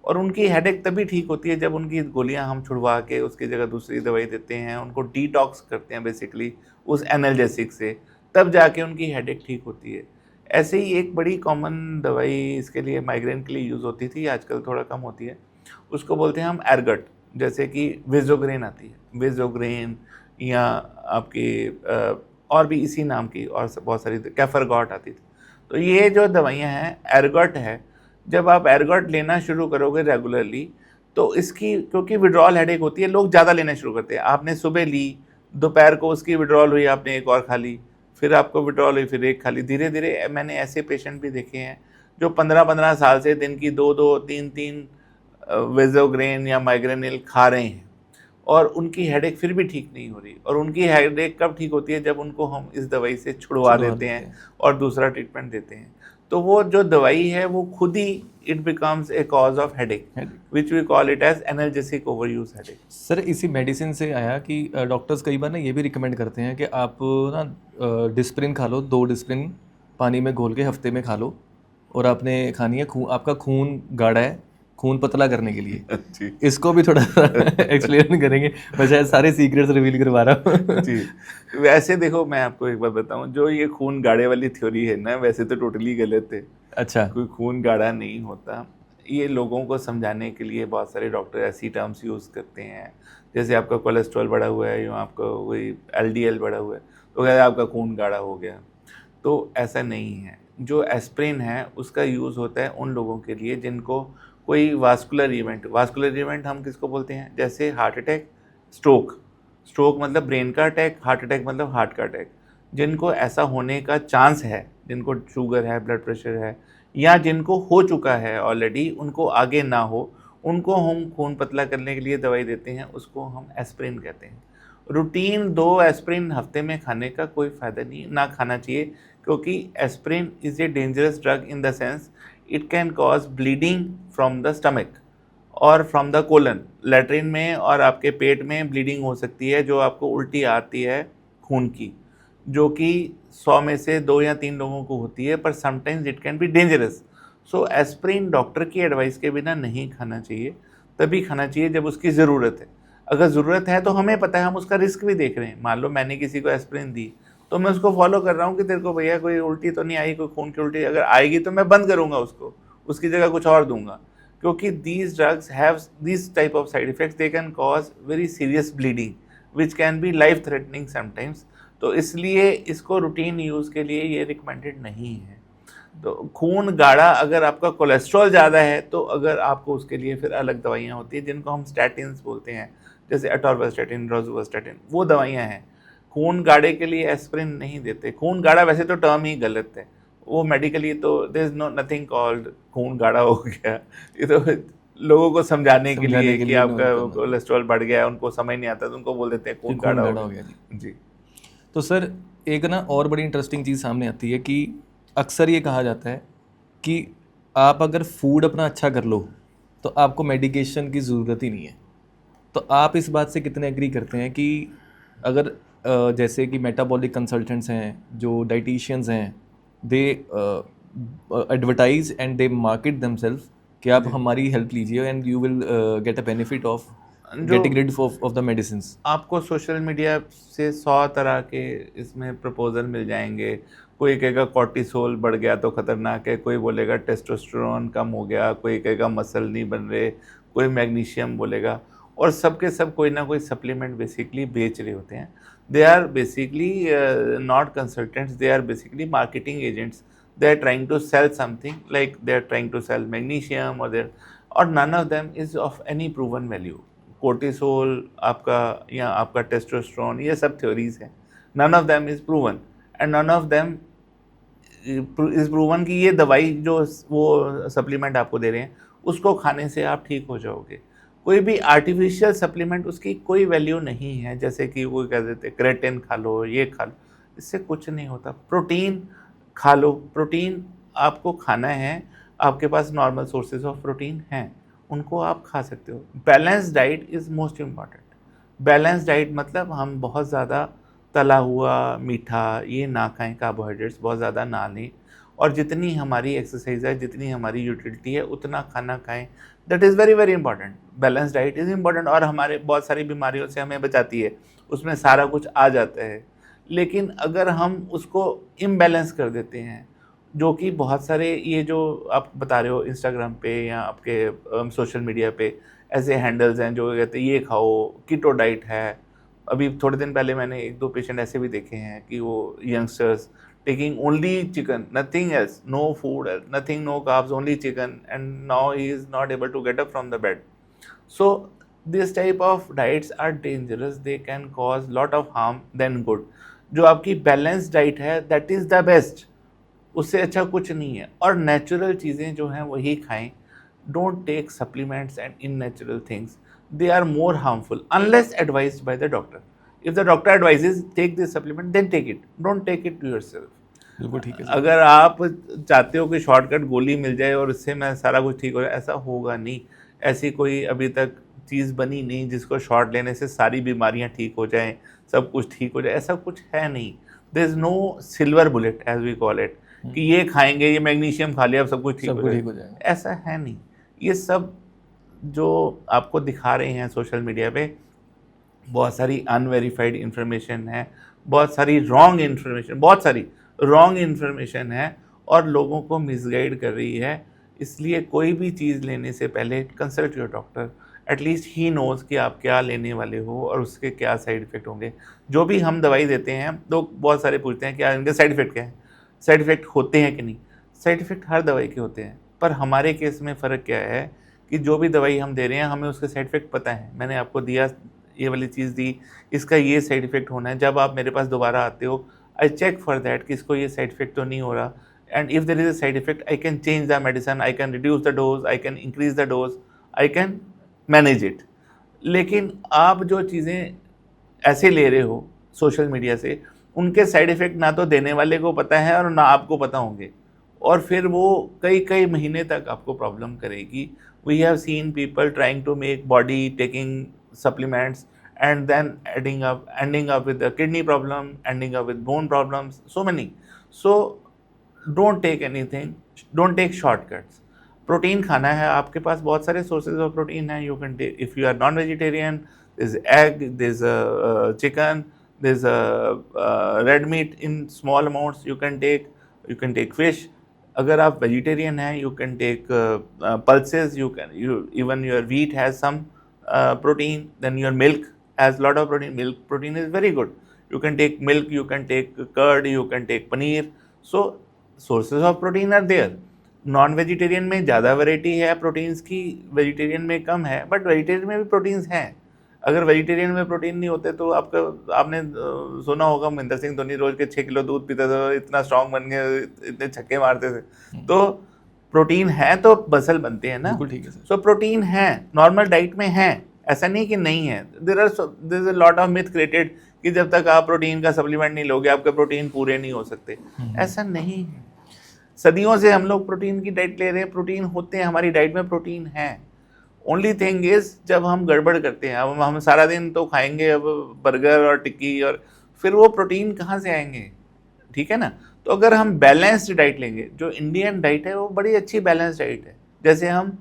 और उनकी हेडेक तभी ठीक होती है जब उनकी गोलियां हम छुड़वा के उसकी जगह दूसरी दवाई देते हैं, उनको डिटॉक्स करते हैं बेसिकली उस एनाल्जेसिक से, तब जाके उनकी हेडेक ठीक होती है। ऐसे ही एक बड़ी कॉमन दवाई इसके लिए माइग्रेन के लिए यूज़ होती थी, आजकल थोड़ा कम होती है, उसको बोलते हैं हम एरगट। जैसे कि विजोग्रेन आती है, विजोग्रेन, या आपकी और भी इसी नाम की और बहुत सारी कैफरगॉट आती थी। तो ये जो दवाइयाँ हैं, एरगट है, जब आप एरगट लेना शुरू करोगे रेगुलरली तो इसकी, क्योंकि विड्रॉल हेडेक होती है, लोग ज़्यादा लेना शुरू करते हैं। आपने सुबह ली, दोपहर को उसकी विड्रॉल हुई, आपने एक और खा ली, फिर आपको विड्रॉल हुई, फिर एक खा ली। धीरे धीरे मैंने ऐसे पेशेंट भी देखे हैं जो 15-15 साल से दिन की 2-2, 3-3 वेजोग्रेन या माइग्रेनिल खा रहे हैं और उनकी हेडेक फिर भी ठीक नहीं हो रही। और उनकी हेडेक कब ठीक होती है? जब उनको हम इस दवाई से छुड़वा देते हैं और दूसरा ट्रीटमेंट देते हैं। तो वो जो दवाई है वो खुद ही it becomes a cause of headache, which we call it as analgesic overuse headache. Sir इसी मेडिसिन से आया कि डॉक्टर्स कई बार ना ये भी रिकमेंड करते हैं कि आप ना डिस्प्रिन खा लो, 2 डिस्प्रिन पानी में घोल के हफ्ते में खा लो, और आपने खानी है, आपका खून गाढ़ा है, खून पतला करने के लिए। इसको भी थोड़ा एक्सप्लेन करेंगे? मैं शायद सारे सीक्रेट्स रिवील करवा रहा हूँ। जी, वैसे देखो मैं आपको एक बात बताऊं, जो ये खून गाढ़े वाली थ्योरी है ना, वैसे तो टोटली गलत है। अच्छा। कोई खून गाढ़ा नहीं होता। ये लोगों को समझाने के लिए बहुत सारे डॉक्टर ऐसी टर्म्स यूज़ करते हैं, जैसे आपका कोलेस्ट्रॉल बढ़ा हुआ है या आपका वही LDL बढ़ा हुआ है तो कहते हैं आपका खून गाढ़ा हो गया। तो ऐसा नहीं है। जो एस्प्रिन है उसका यूज़ होता है उन लोगों के लिए जिनको कोई वास्कुलर इवेंट हम किसको बोलते हैं? जैसे हार्ट अटैक, स्ट्रोक मतलब ब्रेन का अटैक, हार्ट अटैक मतलब हार्ट का अटैक। जिनको ऐसा होने का चांस है, जिनको शुगर है, ब्लड प्रेशर है, या जिनको हो चुका है ऑलरेडी, उनको आगे ना हो, उनको हम खून पतला करने के लिए दवाई देते हैं, उसको हम एस्प्रिन कहते हैं। रूटीन 2 एस्प्रिन हफ्ते में खाने का कोई फ़ायदा नहीं, ना खाना चाहिए, क्योंकि aspirin is a dangerous drug in the sense it can cause bleeding from the stomach और फ्रॉम द कोलन। लैट्रिन में और आपके पेट में ब्लीडिंग हो सकती है, जो आपको उल्टी आती है खून की, जो कि 100 में से 2 या 3 लोगों को होती है, पर sometimes it can be dangerous. So aspirin doctor की एडवाइस के बिना नहीं खाना चाहिए, तभी खाना चाहिए जब उसकी ज़रूरत है। अगर ज़रूरत है तो हमें पता है, हम उसका रिस्क भी देख रहे हैं। मान लो मैंने किसी को एस्प्रिन दी तो मैं उसको फॉलो कर रहा हूँ कि तेरे को भैया कोई उल्टी तो नहीं आई, कोई खून की उल्टी अगर आएगी तो मैं बंद करूँगा उसको, उसकी जगह कुछ और दूंगा, क्योंकि these drugs have these type of side effects, they can cause very serious bleeding which can be life threatening sometimes। तो इसलिए इसको रूटीन यूज़ के लिए ये रिकमेंडेड नहीं है। तो खून गाढ़ा, अगर आपका कोलेस्ट्रॉल ज़्यादा है तो अगर आपको उसके लिए फिर अलग दवाइयाँ होती हैं जिनको हम स्टैटिन्स बोलते हैं, जैसे अटॉर्वास्टैटिन, रोजुवास्टैटिन, वो दवाइयाँ हैं। खून गाढ़े के लिए एस्प्रिन नहीं देते। खून गाढ़ा वैसे तो टर्म ही गलत है, वो मेडिकली तो there is no nothing called खून गाढ़ा हो गया। ये तो लोगों को समझाने के लिए कि आपका कोलेस्ट्रॉल बढ़ गया है, उनको समझ नहीं आता तो उनको बोल देते हैं खून गाढ़ा हो गया जी। तो सर एक ना और बड़ी इंटरेस्टिंग चीज़ सामने आती है कि अक्सर ये कहा जाता है कि आप अगर फूड अपना अच्छा कर लो तो आपको मेडिकेशन की ज़रूरत ही नहीं है। तो आप इस बात से कितने एग्री करते हैं कि अगर जैसे कि मेटाबॉलिक कंसल्टेंट्स हैं, जो डाइटिशियंस हैं, they advertise and they market themselves कि आप हमारी हेल्प लीजिए and you will get a benefit of getting rid of the medicines. आपको सोशल मीडिया से 100 तरह के इसमें प्रपोजल मिल जाएंगे। कोई कहेगा कॉर्टिसोल बढ़ गया तो खतरनाक है, कोई बोलेगा टेस्टोस्टेरोन कम हो गया, कोई कहेगा मसल नहीं बन रहे, कोई मैग्नीशियम बोलेगा, और सब के सब कोई ना कोई सप्लीमेंट बेसिकली बेच रहे होते हैं। They are basically not consultants, they are basically marketing agents. They are trying to sell something, like they are trying to sell magnesium or none of them is of any proven value। cortisol आपका या आपका testosterone, ये सब theories हैं, none of them is proven and none of them is proven कि ये दवाई जो वो supplement आपको दे रहे हैं उसको खाने से आप ठीक हो जाओगे। कोई भी आर्टिफिशियल सप्लीमेंट उसकी कोई वैल्यू नहीं है, जैसे कि वो कह देते क्रेटिन खा लो, ये खा लो, इससे कुछ नहीं होता। प्रोटीन खा लो, प्रोटीन आपको खाना है, आपके पास नॉर्मल सोर्सेज ऑफ प्रोटीन हैं, उनको आप खा सकते हो। Balance diet is most important. Balance diet मतलब हम बहुत ज़्यादा तला हुआ, मीठा ये ना खाएं, कार्बोहाइड्रेट्स बहुत ज़्यादा ना लें, और जितनी हमारी एक्सरसाइज है, जितनी हमारी यूटिलिटी है, उतना खाना खाएं। That is very very important. Balance diet is important और हमारे बहुत सारी बीमारियों से हमें बचाती है, उसमें सारा कुछ आ जाता है। लेकिन अगर हम उसको इम्बैलेंस कर देते हैं, जो कि बहुत सारे ये जो आप बता रहे हो इंस्टाग्राम पे या आपके सोशल मीडिया पे ऐसे हैंडल्स हैं जो कहते हैं ये खाओ, कीटो डाइट है। अभी थोड़े दिन पहले मैंने 1-2 पेशेंट ऐसे भी देखे हैं कि वो youngsters taking only chicken, nothing else, no food, nothing, no carbs, only chicken, and now he is not able to get up from the bed. So this type of diets are dangerous. They can cause lot of harm than good. जो आपकी balance diet है that is the best. उससे अच्छा कुछ नहीं है, और natural चीज़ें जो हैं वही खाएं। Don't take supplements and unnatural things. They are more harmful unless advised by the doctor. If the doctor advises take this supplement, then take it. Don't take it to yourself. बिल्कुल ठीक है। अगर आप चाहते हो कि शॉर्टकट गोली मिल जाए और इससे मैं सारा कुछ ठीक हो जाए, ऐसा होगा नहीं। ऐसी कोई अभी तक चीज़ बनी नहीं जिसको शॉर्ट लेने से सारी बीमारियां ठीक हो जाएं, सब कुछ ठीक हो जाए, ऐसा कुछ है नहीं। There is no silver bullet as we call it, कि ये खाएंगे, ये मैग्नीशियम खा लिया, अब सब कुछ ठीक हो जाएगा। ऐसा है नहीं। ये सब जो आपको दिखा रहे हैं सोशल मीडिया पे, बहुत सारी अनवेरीफाइड इन्फॉर्मेशन है, बहुत सारी रॉन्ग इन्फॉर्मेशन, बहुत सारी रॉन्ग इन्फॉर्मेशन है और लोगों को मिसगाइड कर रही है। इसलिए कोई भी चीज़ लेने से पहले consult your doctor. At least he knows कि आप क्या लेने वाले हो और उसके क्या साइड इफ़ेक्ट होंगे। जो भी हम दवाई देते हैं तो बहुत सारे पूछते हैं क्या इनके साइड इफ़ेक्ट क्या है, साइड इफ़ेक्ट होते हैं कि नहीं। साइड इफ़ेक्ट हर दवाई के होते हैं, पर हमारे केस में फ़र्क क्या है कि जो भी दवाई हम दे रहे हैं हमें उसके साइड इफ़ेक्ट पता है। मैंने आपको दिया, ये वाली चीज़ दी, इसका ये साइड इफ़ेक्ट होना है। जब आप मेरे पास दोबारा आते हो, आई चेक फॉर दैट कि इसको ये साइड इफ़ेक्ट तो नहीं हो रहा, and if there is a side effect I can change the medicine, I can reduce the dose, I can increase the dose, I can manage it. लेकिन आप जो चीज़ें ऐसे ले रहे हो सोशल मीडिया से, उनके साइड इफ़ेक्ट ना तो देने वाले को पता है और ना आपको पता होंगे, और फिर वो कई कई महीने तक आपको प्रॉब्लम करेगी। We have seen people trying to make body taking supplements and then ending up with a kidney problem, ending up with bone problems, so many. So don't take anything, don't take shortcuts. Protein खाना है, आपके पास बहुत सारे sources of protein हैं। You can take, if you are non vegetarian, there's egg, there's chicken, there's red meat in small amounts you can take fish. अगर आप vegetarian हैं, you can take pulses, even your wheat has some protein, then your milk has lot of protein. Milk protein is very good. You can take milk, you can take curd, you can take paneer. So sources of protein are there. Non vegetarian में ज़्यादा variety है proteins की, vegetarian में कम है, but vegetarian में भी proteins हैं। अगर वेजिटेरियन में प्रोटीन नहीं होते तो आपने सुना होगा महेंद्र सिंह धोनी रोज के 6 किलो दूध पीता था, इतना स्ट्रांग बन गया, इतने छक्के मारते थे। तो प्रोटीन है तो मसल बनते हैं ना। बिल्कुल ठीक है सर। सो प्रोटीन है, नॉर्मल डाइट में है, ऐसा नहीं कि नहीं है। There is a lot of myth created कि जब तक आप प्रोटीन का सप्लीमेंट नहीं लोगे आपके प्रोटीन पूरे नहीं हो सकते। ऐसा नहीं है। सदियों से हम लोग प्रोटीन की डाइट ले रहे हैं, प्रोटीन होते हैं, हमारी डाइट में प्रोटीन है। ओनली थिंग इज जब हम गड़बड़ करते हैं, अब हम सारा दिन तो खाएंगे अब बर्गर और टिक्की, और फिर वो प्रोटीन कहाँ से आएंगे, ठीक है ना। तो अगर हम बैलेंस्ड डाइट लेंगे, जो इंडियन डाइट है वो बड़ी अच्छी बैलेंस्ड डाइट है। जैसे हम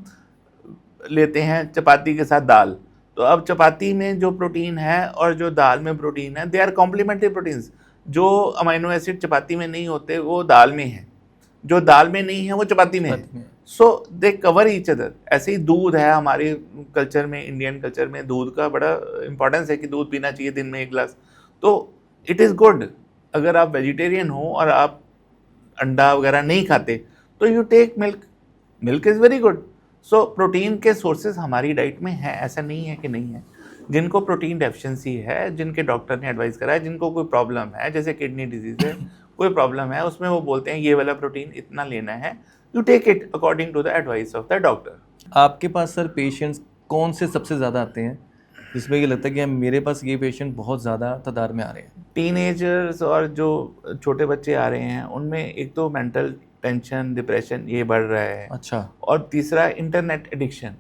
लेते हैं चपाती के साथ दाल, तो अब चपाती में जो प्रोटीन है और जो दाल में प्रोटीन है, दे आर कॉम्प्लीमेंट्री प्रोटीन्स। जो अमाइनो एसिड चपाती में नहीं होते वो दाल में है, जो दाल में नहीं है वो चपाती में है। सो दे कवर ईच अदर। ऐसे ही दूध है, हमारे कल्चर में, इंडियन कल्चर में दूध का बड़ा इंपॉर्टेंस है कि दूध पीना चाहिए दिन में 1 गिलास। तो इट इज़ गुड। अगर आप वेजिटेरियन हो और आप अंडा वगैरह नहीं खाते तो you take milk, milk is very good. So protein के सोर्सेज हमारी डाइट में है, ऐसा नहीं है कि नहीं है। जिनको प्रोटीन डेफिशिएंसी है, जिनके डॉक्टर ने एडवाइस करा है, जिनको कोई प्रॉब्लम है, जैसे किडनी डिजीज़ है, कोई प्रॉब्लम है, उसमें वो बोलते हैं ये वाला प्रोटीन इतना लेना है, you take it according to the advice of the doctor. आपके पास सर पेशेंट्स कौन से सबसे ज़्यादा आते हैं जिसमें ये लगता है कि मेरे पास ये पेशेंट बहुत ज़्यादा तादाद में आ रहे हैं? टीनेजर्स और जो छोटे बच्चे आ रहे हैं उनमें एक तो मेंटल टेंशन, डिप्रेशन ये बढ़ रहा है। अच्छा। और तीसरा इंटरनेट एडिक्शन,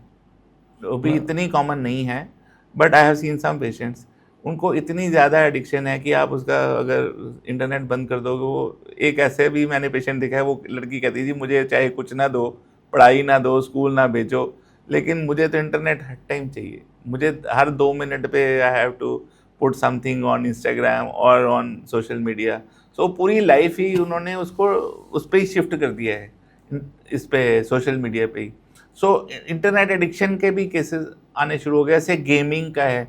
वो भी हाँ। इतनी कॉमन नहीं है, but I have seen some patients, उनको इतनी ज़्यादा एडिक्शन है कि आप उसका अगर इंटरनेट बंद कर दोगे, वो एक ऐसे भी मैंने पेशेंट देखा है, वो लड़की कहती थी मुझे चाहे कुछ ना दो, पढ़ाई ना दो, स्कूल ना भेजो, लेकिन मुझे तो इंटरनेट हर टाइम चाहिए, मुझे हर 2 मिनट पे I have to put something on Instagram और ऑन सोशल मीडिया। सो पूरी लाइफ ही उन्होंने उसको उस पर ही शिफ्ट कर दिया है, इस पे सोशल मीडिया पे ही। सो इंटरनेट एडिक्शन के भी केसेस आने शुरू हो गए। ऐसे गेमिंग का है,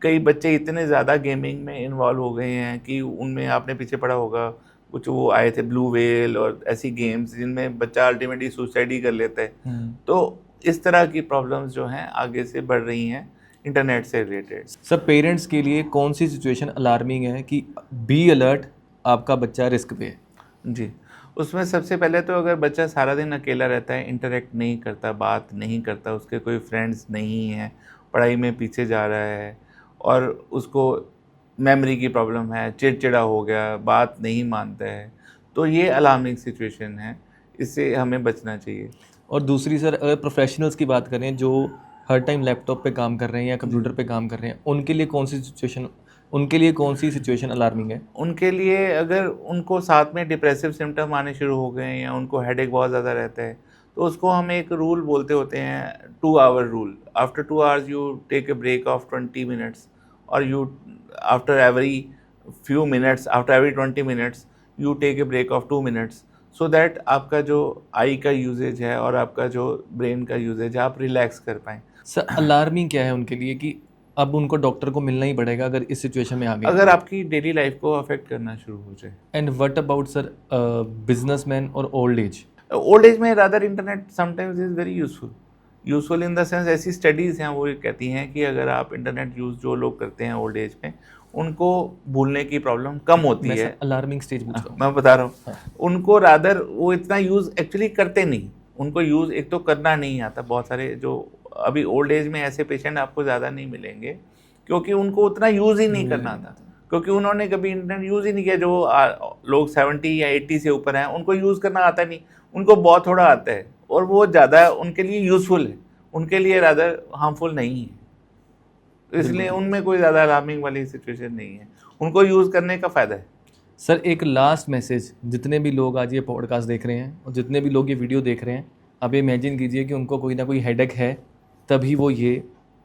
कई बच्चे इतने ज़्यादा गेमिंग में इन्वॉल्व हो गए हैं कि उनमें आपने पीछे पढ़ा होगा कुछ वो आए थे ब्लू वेल और ऐसी गेम्स जिनमें बच्चा अल्टीमेटली सुसाइड ही कर लेता है। तो इस तरह की प्रॉब्लम्स जो हैं आगे से बढ़ रही हैं इंटरनेट से रिलेटेड। सब पेरेंट्स के लिए कौन सी सिचुएशन अलार्मिंग है कि बी अलर्ट, आपका बच्चा रिस्क पे है? जी, उसमें सबसे पहले तो अगर बच्चा सारा दिन अकेला रहता है, इंटरेक्ट नहीं करता, बात नहीं करता, उसके कोई फ्रेंड्स नहीं हैं, पढ़ाई में पीछे जा रहा है और उसको मेमोरी की प्रॉब्लम है, चिड़चिड़ा हो गया, बात नहीं मानता है, तो ये अलार्मिंग सिचुएशन है, इससे हमें बचना चाहिए। और दूसरी सर, अगर प्रोफेशनल्स की बात करें जो हर टाइम लैपटॉप पे काम कर रहे हैं या कंप्यूटर पे काम कर रहे हैं, उनके लिए कौन सी सिचुएशन अलार्मिंग है? उनके लिए अगर उनको साथ में डिप्रेसिव सिम्टम आने शुरू हो गए हैं या उनको हेडेक बहुत ज़्यादा रहता है, तो उसको हम एक रूल बोलते होते हैं, 2 hour rule. After 2 hours you take a break of 20 minutes और you after every few minutes, after every 20 minutes you take a break of 2 minutes, so that आपका जो आई का यूजेज है और आपका जो ब्रेन का यूजेज है आप रिलैक्स कर पाएँ। सर अलार्मिंग क्या है उनके लिए कि अब उनको डॉक्टर को मिलना ही पड़ेगा अगर इस सिचुएशन में आ गए? अगर आपकी डेली लाइफ को अफेक्ट करना शुरू हो जाए। And what about sir businessman और ओल्ड एज? ओल्ड एज में rather internet sometimes is very useful in the sense, ऐसी स्टडीज़ हैं वो ये कहती हैं कि अगर आप इंटरनेट यूज़ जो लोग करते हैं ओल्ड एज में, उनको भूलने की प्रॉब्लम कम होती है। अलार्मिंग स्टेज पूछ रहा हूँ। मैं बता रहा हूँ, उनको रादर वो इतना यूज़ एक्चुअली करते नहीं, उनको यूज़ एक तो करना नहीं आता। बहुत सारे जो अभी ओल्ड एज में ऐसे पेशेंट आपको ज़्यादा नहीं मिलेंगे क्योंकि उनको उतना यूज़ ही नहीं करना आता, क्योंकि उन्होंने कभी इंटरनेट यूज़ ही नहीं किया। जो लोग 70 या 80 से ऊपर हैं उनको यूज़ करना आता नहीं, उनको बहुत थोड़ा आता है और वो ज़्यादा उनके लिए यूज़फुल है, उनके लिए रादर हार्मफुल नहीं है। तो इसलिए उनमें कोई ज़्यादा अलार्मिंग वाली सिचुएशन नहीं है, उनको यूज़ करने का फ़ायदा है। सर एक लास्ट मैसेज, जितने भी लोग आज ये पॉडकास्ट देख रहे हैं और जितने भी लोग ये वीडियो देख रहे हैं, आप इमेजिन कीजिए कि उनको कोई ना कोई हेडेक है तभी वो ये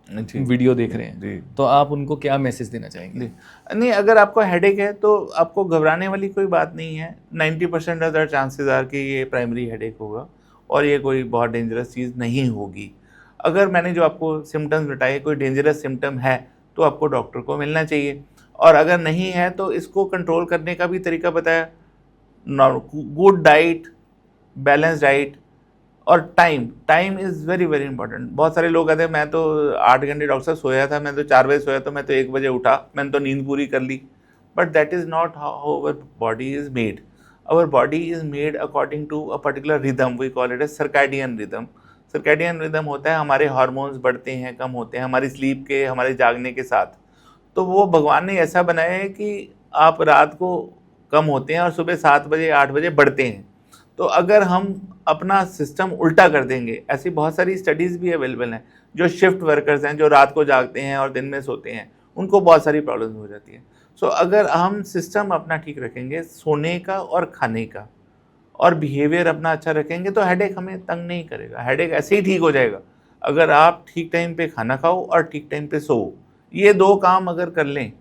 वीडियो देख रहे हैं, तो आप उनको क्या मैसेज देना चाहेंगे? नहीं, अगर आपको हेडेक है तो आपको घबराने वाली कोई बात नहीं है। 90% अदर चांसेस आर कि ये प्राइमरी हेडेक होगा और ये कोई बहुत डेंजरस चीज़ नहीं होगी। अगर मैंने जो आपको सिम्टम्स बताए कोई डेंजरस सिम्टम है तो आपको डॉक्टर को मिलना चाहिए, और अगर नहीं है तो इसको कंट्रोल करने का भी तरीका बताया, गुड डाइट, बैलेंस डाइट और time is very very important. बहुत सारे लोग कहते हैं मैं तो 8 घंटे डॉक्टर साहब सोया था, मैं तो 4 बजे सोया, तो मैं तो 1 बजे उठा, मैंने तो नींद पूरी कर ली। But that is not how our body is made. Our body is made according to a particular rhythm, we call it a circadian rhythm. Circadian rhythm होता है हमारे हार्मोन्स बढ़ते हैं, कम होते हैं हमारी स्लीप के, हमारे जागने के साथ। तो वो भगवान ने ऐसा बनाया है कि आप रात को कम होते हैं और सुबह 7 बजे 8 बजे बढ़ते हैं। तो अगर हम अपना सिस्टम उल्टा कर देंगे, ऐसी बहुत सारी स्टडीज़ भी अवेलेबल हैं, जो शिफ्ट वर्कर्स हैं, जो रात को जागते हैं और दिन में सोते हैं, उनको बहुत सारी प्रॉब्लम्स हो जाती हैं। सो अगर हम सिस्टम अपना ठीक रखेंगे, सोने का और खाने का, और बिहेवियर अपना अच्छा रखेंगे, तो हेडेक हमें तंग नहीं करेगा। हेडेक ऐसे ही ठीक हो जाएगा अगर आप ठीक टाइम पे खाना खाओ और ठीक टाइम पे सो। ये 2 काम अगर कर लें,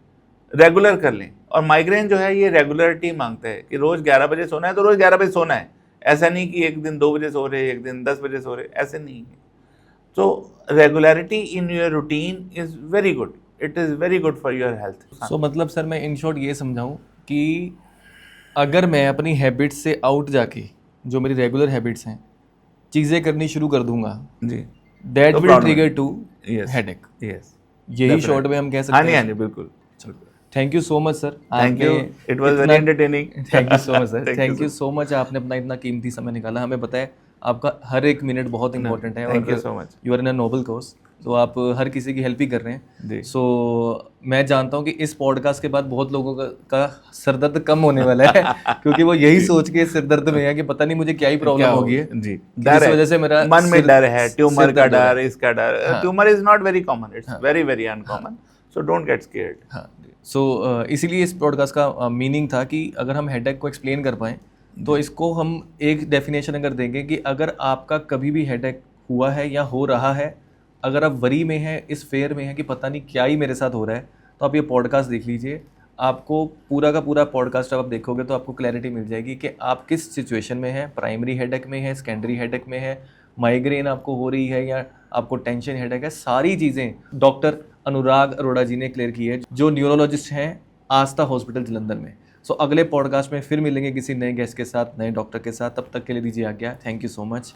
रेगुलर कर लें। और माइग्रेन जो है ये रेगुलरिटी मांगता है कि रोज़ 11 बजे सोना है तो रोज़ 11 बजे सोना है। ऐसा नहीं कि एक दिन 2 बजे सो रहे, एक दिन 10 बजे सो रहे, ऐसे नहीं है। तो regularity in your routine is very good, it is very good for your health. So मतलब सर मैं इन शॉर्ट ये समझाऊं कि अगर मैं अपनी हैबिट्स से आउट जाके, जो मेरी रेगुलर हैबिट्स हैं, चीज़ें करनी शुरू कर दूंगा जी, that will trigger to Yes. Headache. Yes, यही शॉर्ट में हम कह सकते हाँ हैं। जी, हाँ जी, बिल्कुल। Thank you so much sir. Thank you, it was very entertaining. Thank you so much sir, Thank you, thank you so much. आपने अपना इतना कीमती समय निकाला, हमें बताया आपका हर एक मिनट बहुत इंपॉर्टेंट है Thank you और so much. You are in a noble cause. तो आप हर किसी की हेल्प ही कर रहे हैं। जी। सो मैं जानता हूँ कि इस पॉडकास्ट के बाद बहुत लोगों का सरदर्द कम होने वाला है क्योंकि वो यही सोच के सिरदर्द में है कि पता नहीं मुझे क्या ही प्रॉब्लम क्या होगी हो है जी, कि डर जिस है, वजह से मेरा मन में डर है, ट्यूमर सिर का दर्द हो रहा डर, है। इसका डर। हाँ। Tumour is not very common, it's हाँ। Very very uncommon, so don't get scared. हाँ। सो इसीलिए इस पॉडकास्ट का मीनिंग था कि अगर हम हेडेक को एक्सप्लेन कर पाएँ तो इसको हम एक डेफिनेशन अगर देंगे कि अगर आपका कभी भी हेडेक हुआ है या हो रहा है, अगर आप वरी में हैं, इस फेयर में हैं कि पता नहीं क्या ही मेरे साथ हो रहा है, तो आप ये पॉडकास्ट देख लीजिए। आपको पूरा का पूरा पॉडकास्ट आप देखोगे तो आपको क्लैरिटी मिल जाएगी कि आप किस सिचुएशन में हैं, प्राइमरी हेडेक में है, सेकेंडरी हेडेक में है, माइग्रेन आपको हो रही है या आपको टेंशन हेडेक है। सारी चीज़ें डॉक्टर अनुराग अरोड़ा जी ने क्लियर की है, जो न्यूरोलॉजिस्ट हैं आस्था हॉस्पिटल जलंधर में। सो अगले पॉडकास्ट में फिर मिलेंगे किसी नए गेस्ट के साथ, नए डॉक्टर के साथ। तब तक के लिए दीजिए आज्ञा। Thank you so much.